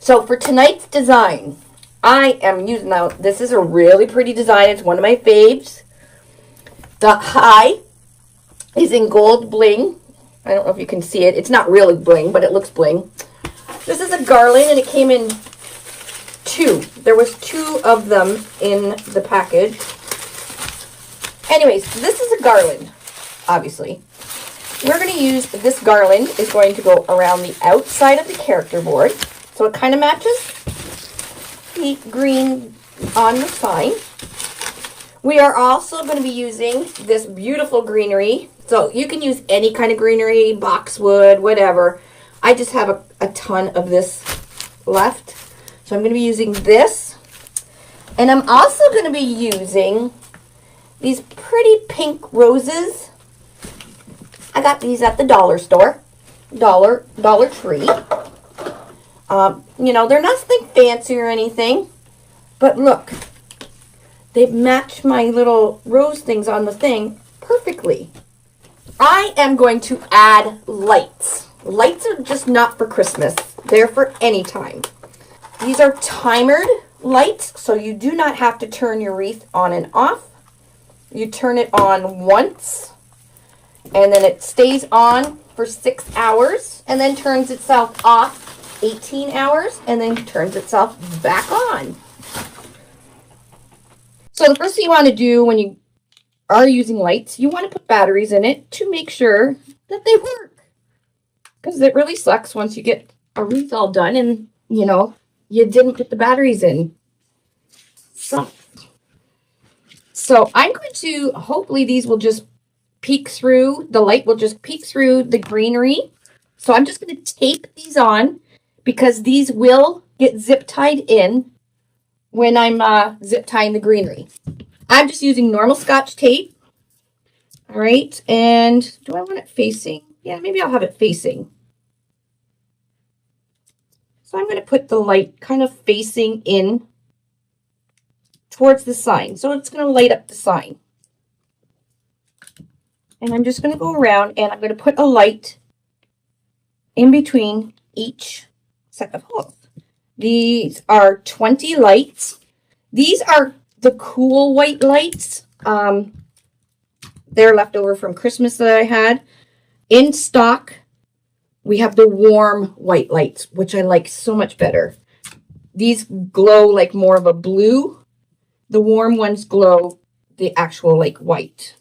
So for tonight's design, I am using, now this is a really pretty design. It's one of my faves. The high is in gold bling. I don't know if you can see it. It's not really bling, but it looks bling. This is a garland, and it came in two. There was two of them in the package. Anyways, this is a garland, obviously. We're going to use, this garland is going to go around the outside of the character board. So it kind of matches the green on the sign. We are also going to be using this beautiful greenery. So you can use any kind of greenery, boxwood, whatever. I just have a ton of this left. So I'm going to be using this. And I'm also going to be using these pretty pink roses. I got these at the dollar store, Dollar Tree. You know, they're nothing fancy or anything, but look, they match my little rose things on the thing perfectly. I am going to add lights. Lights are just not for Christmas. They're for any time. These are timered lights, so you do not have to turn your wreath on and off. You turn it on once, and then it stays on for 6 hours, and then turns itself off 18 hours, and then turns itself back on. So the first thing you want to do when you are using lights, you want to put batteries in it to make sure that they work. Because it really sucks once you get a wreath all done and, you know, you didn't put the batteries in. So I'm going to, hopefully these will just peek through, the light will just peek through the greenery. So I'm just going to tape these on because these will get zip tied in when I'm zip tying the greenery. I'm just using normal Scotch tape. All right, and do I want it facing? Yeah, maybe I'll have it facing. So I'm going to put the light kind of facing in towards the sign. So it's going to light up the sign. And I'm just going to go around and I'm going to put a light in between each set of holes. These are 20 lights. These are the cool white lights. They're left over from Christmas that I had. In stock, we have the warm white lights, which I like so much better. These glow like more of a blue. The warm ones glow the actual like white.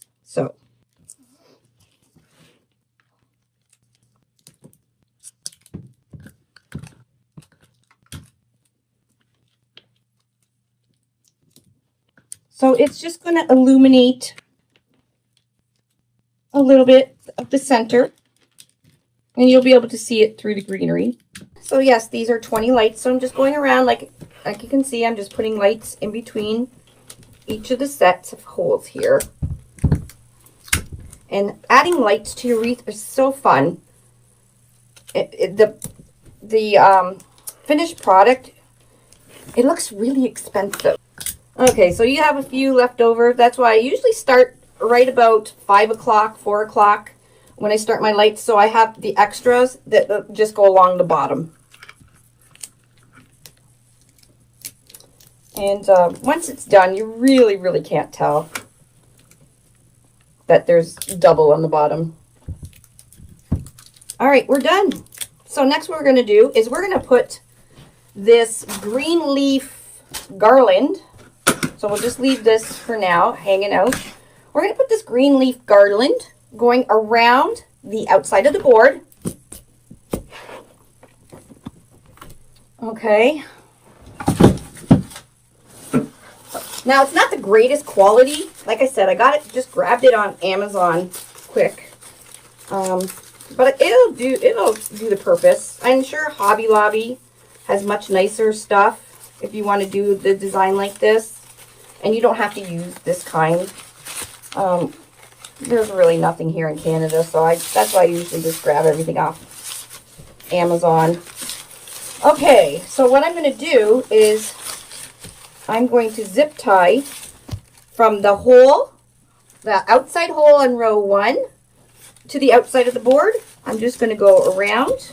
So it's just going to illuminate a little bit of the center, and you'll be able to see it through the greenery. So yes, these are 20 lights. So I'm just going around like you can see, I'm just putting lights in between each of the sets of holes here. And adding lights to your wreath is so fun. The finished product, it looks really expensive. Okay, so you have a few left over. That's why I usually start right about 5 o'clock, 4 o'clock when I start my lights. So I have the extras that just go along the bottom. And once it's done, you really, really can't tell that there's double on the bottom. All right, we're done. So next what we're going to do is we're going to put this green leaf garland. So we'll just leave this for now, hanging out. We're going to put this green leaf garland going around the outside of the board. Okay. Now, it's not the greatest quality. Like I said, I got it, just grabbed it on Amazon quick. But it'll do the purpose. I'm sure Hobby Lobby has much nicer stuff if you want to do the design like this. And you don't have to use this kind. There's really nothing here in Canada, so that's why I usually just grab everything off Amazon. Okay, so what I'm going to do is I'm going to zip tie from the hole, the outside hole in row 1 to the outside of the board. I'm just going to go around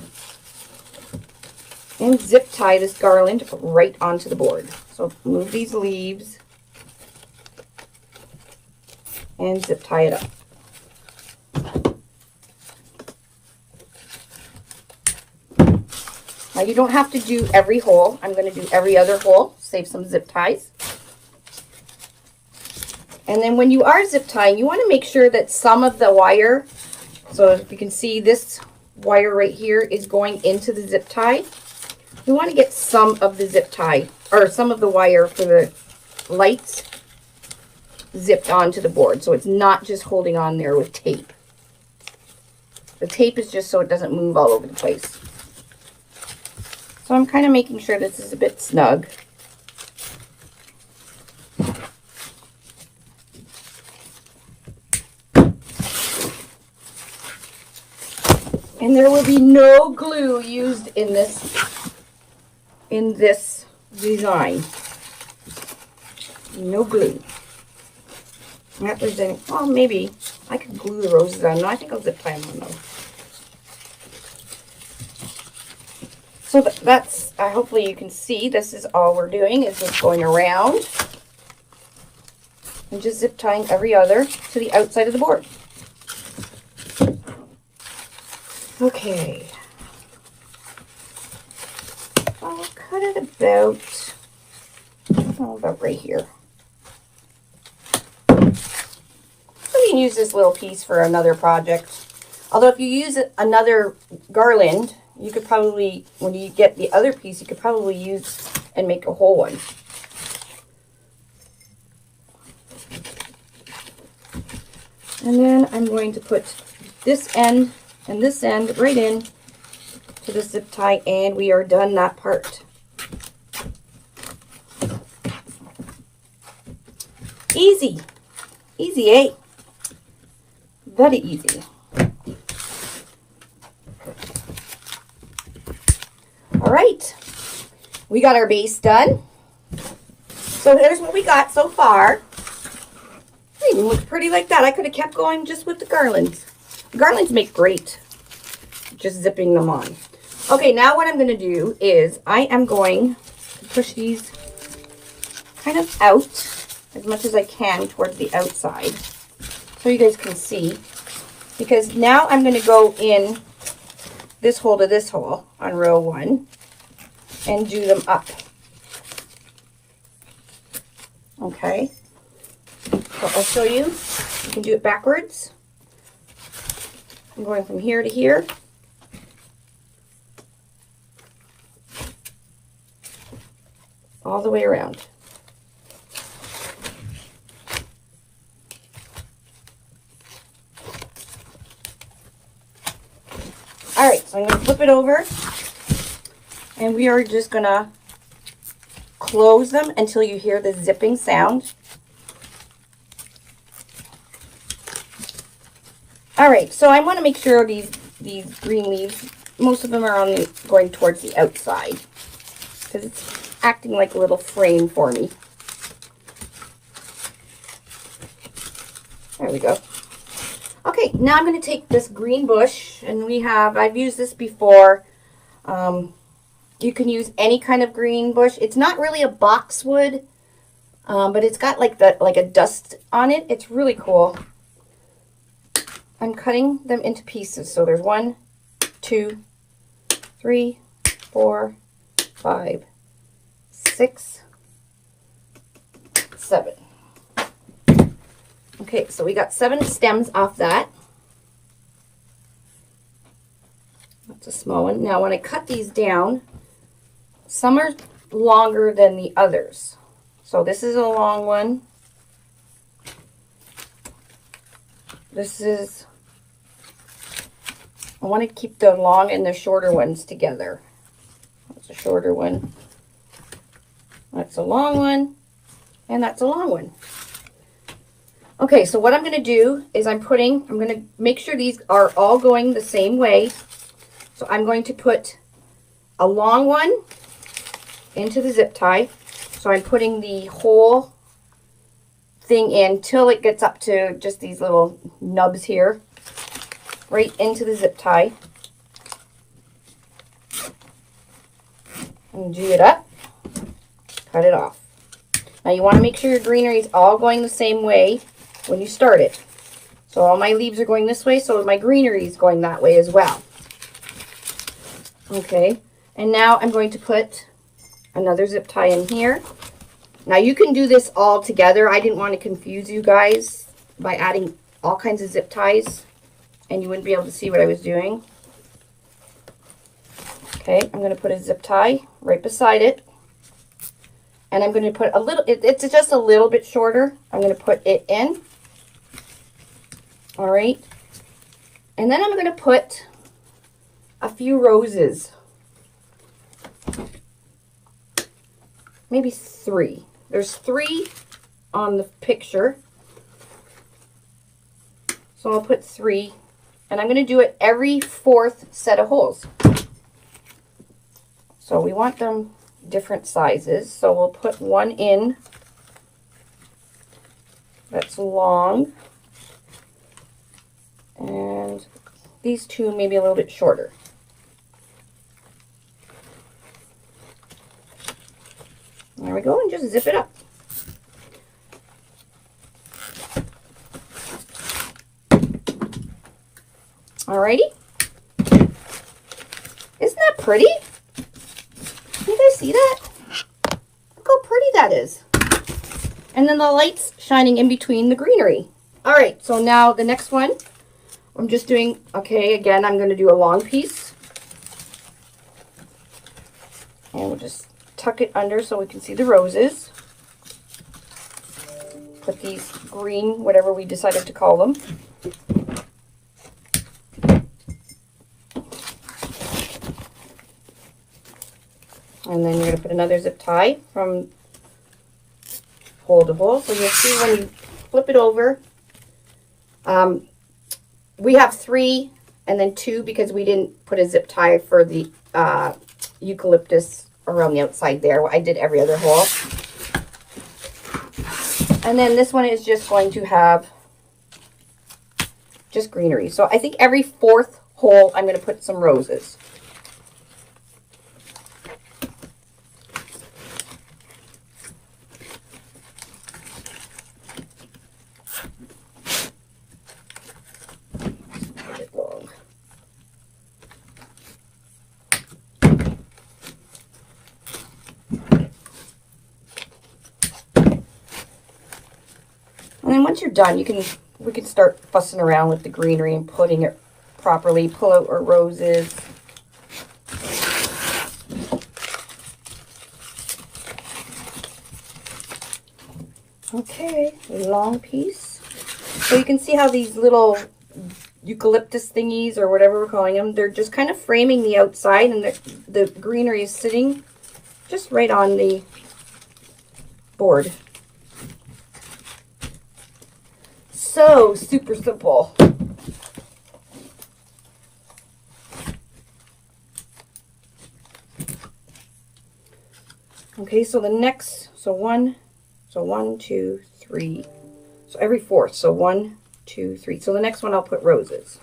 and zip tie this garland right onto the board. So move these leaves and zip tie it up. Now you don't have to do every hole. I'm going to do every other hole, save some zip ties. And then when you are zip tying, you want to make sure that some of the wire, so if you can see this wire right here is going into the zip tie. You want to get some of the zip tie, or some of the wire for the lights zipped onto the board, so it's not just holding on there with tape. The tape is just so it doesn't move all over the place. So I'm kind of making sure this is a bit snug. And there will be no glue used in this design. No glue. Not there's any, well, maybe I could glue the roses on. No, I think I'll zip tie them on though. So that's, hopefully you can see, this is all we're doing, is just going around and just zip tying every other to the outside of the board. Okay. I'll cut it about right here. You can use this little piece for another project. Although if you use another garland, you could probably, when you get the other piece, you could probably use and make a whole one. And then I'm going to put this end and this end right in to the zip tie, and we are done that part. Easy. Easy, eh? Very easy. All right, we got our base done. So here's what we got so far. It even looks pretty like that. I could have kept going just with the garlands. Garlands make great, just zipping them on. Okay, now what I'm going to do is I am going to push these kind of out as much as I can towards the outside so you guys can see. Because now I'm going to go in this hole to this hole on row 1 and do them up. Okay, so I'll show you. You can do it backwards. I'm going from here to here. All the way around. All right, so I'm going to flip it over, and we are just going to close them until you hear the zipping sound. All right, so I want to make sure these green leaves, most of them are going towards the outside because it's acting like a little frame for me. There we go. Okay, now I'm going to take this green bush, and I've used this before. You can use any kind of green bush. It's not really a boxwood, but it's got like a dust on it. It's really cool. I'm cutting them into pieces. So there's 1, 2, 3, 4, 5, 6, 7. Okay, so we got 7 stems off that. That's a small one. Now when I cut these down, some are longer than the others. So this is a long one. I want to keep the long and the shorter ones together. That's a shorter one. That's a long one. And that's a long one. Okay, so what I'm going to do is I'm going to make sure these are all going the same way. So I'm going to put a long one into the zip tie. So I'm putting the whole thing in till it gets up to just these little nubs here, right into the zip tie. and G it up, cut it off. Now you want to make sure your greenery is all going the same way when you start it. So all my leaves are going this way, so my greenery is going that way as well. Okay, and now I'm going to put another zip tie in here. Now you can do this all together. I didn't want to confuse you guys by adding all kinds of zip ties and you wouldn't be able to see what I was doing. Okay, I'm going to put a zip tie right beside it. And I'm going to put a little, it's just a little bit shorter. I'm going to put it in. All right. And then I'm going to put a few roses. Maybe 3. There's 3 on the picture. So I'll put 3. And I'm going to do it every 4th set of holes. So we want them different sizes. So we'll put one in that's long. And these 2 maybe a little bit shorter. There we go, and just zip it up. Alrighty. Isn't that pretty? Can you guys see that? Look how pretty that is. And then the lights shining in between the greenery. Alright, so now the next one, I'm just doing, okay, again, I'm going to do a long piece. And we'll just tuck it under so we can see the roses. Put these green, whatever we decided to call them. And then you're going to put another zip tie from hole to hole. So you'll see when you flip it over, we have 3 and then 2 because we didn't put a zip tie for the eucalyptus around the outside there. I did every other hole. And then this one is just going to have just greenery. So I think every 4th hole I'm going to put some roses. And then once you're done, we can start fussing around with the greenery and putting it properly. Pull out our roses. Okay, a long piece. So you can see how these little eucalyptus thingies, or whatever we're calling them, they're just kind of framing the outside, and the greenery is sitting just right on the board. So super simple. Okay, so the next, so 1, 2, 3. So every 4th, so 1, 2, 3. So the next one I'll put roses.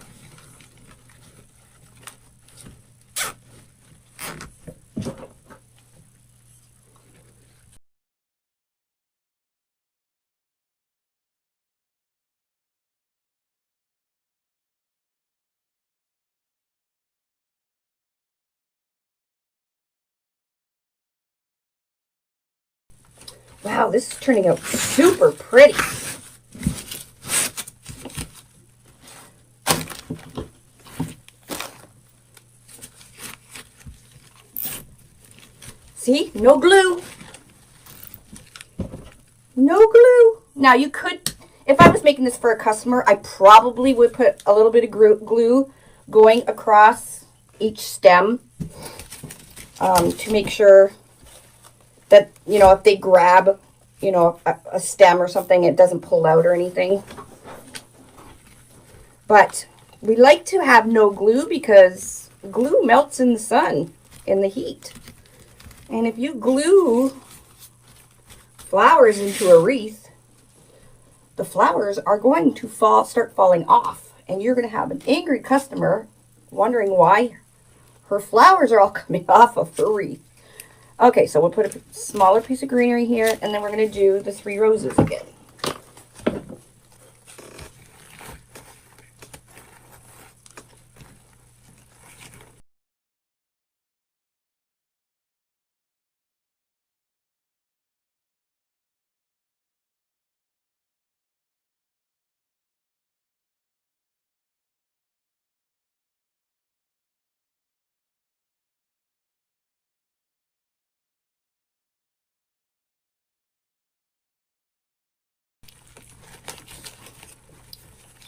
Wow, this is turning out super pretty. See, no glue. No glue. Now you could, if I was making this for a customer, I probably would put a little bit of glue going across each stem to make sure that, you know, if they grab, you know, a stem or something, it doesn't pull out or anything. But we like to have no glue because glue melts in the sun, in the heat. And if you glue flowers into a wreath, the flowers are going to start falling off. And you're going to have an angry customer wondering why her flowers are all coming off of her wreath. Okay, so we'll put a smaller piece of greenery here, and then we're going to do the 3 roses again.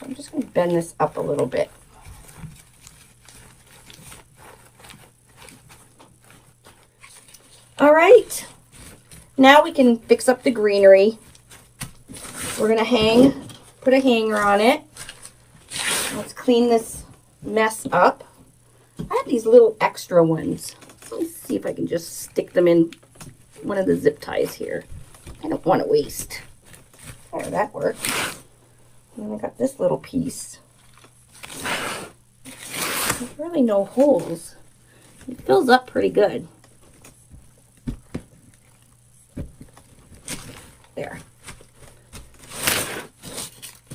I'm just going to bend this up a little bit. All right, now we can fix up the greenery. We're going to put a hanger on it. Let's clean this mess up. I have these little extra ones. Let me see if I can just stick them in one of the zip ties here. I don't want to waste. There, that worked. And I got this little piece. There's really no holes. It fills up pretty good. There.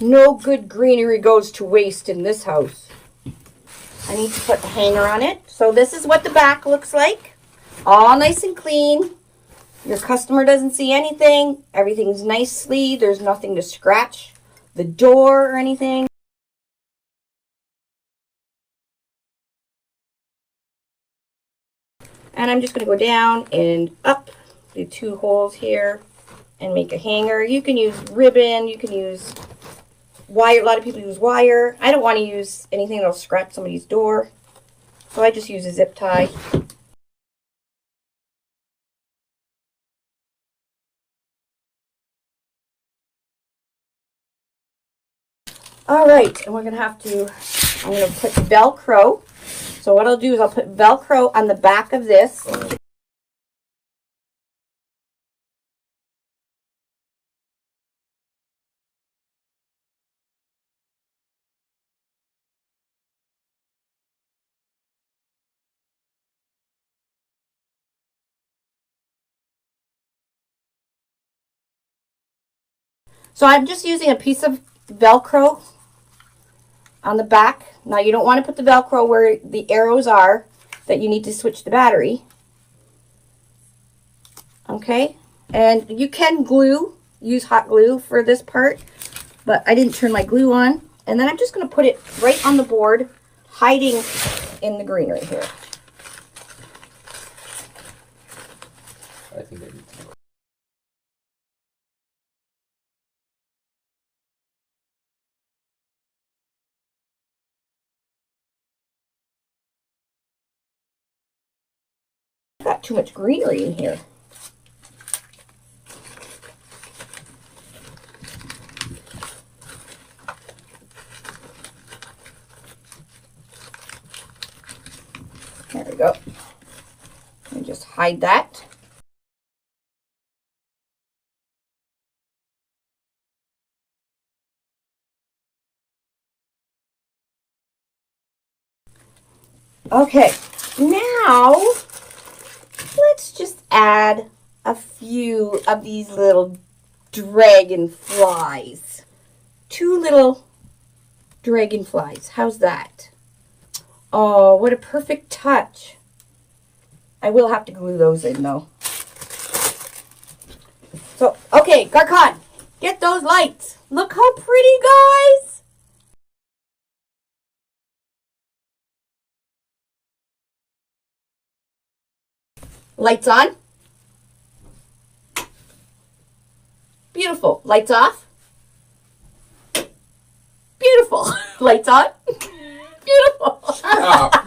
No good greenery goes to waste in this house. I need to put the hanger on it. So this is what the back looks like. All nice and clean. Your customer doesn't see anything. Everything's nicely. There's nothing to scratch the door or anything. And I'm just going to go down and up the 2 holes here and make a hanger. You can use ribbon, you can use wire. A lot of people use wire. I don't want to use anything that'll scratch somebody's door, so I just use a zip tie. All right, and I'm going to put Velcro. So what I'll do is I'll put Velcro on the back of this. So I'm just using a piece of Velcro on the back. Now you don't want to put the Velcro where the arrows are that you need to switch the battery. Okay, and you can use hot glue for this part, but I didn't turn my glue on. And then I'm just going to put it right on the board, hiding in the greenery here. I think I need to know. Got too much greenery in here. There we go. And just hide that. Okay, now let's just add a few of these little dragonflies. 2 little dragonflies. How's that? Oh, what a perfect touch. I will have to glue those in though. So, okay, Garcon, get those lights. Look how pretty, guys. Lights on. Beautiful. Lights off. Beautiful. Lights on. Beautiful. Shut up.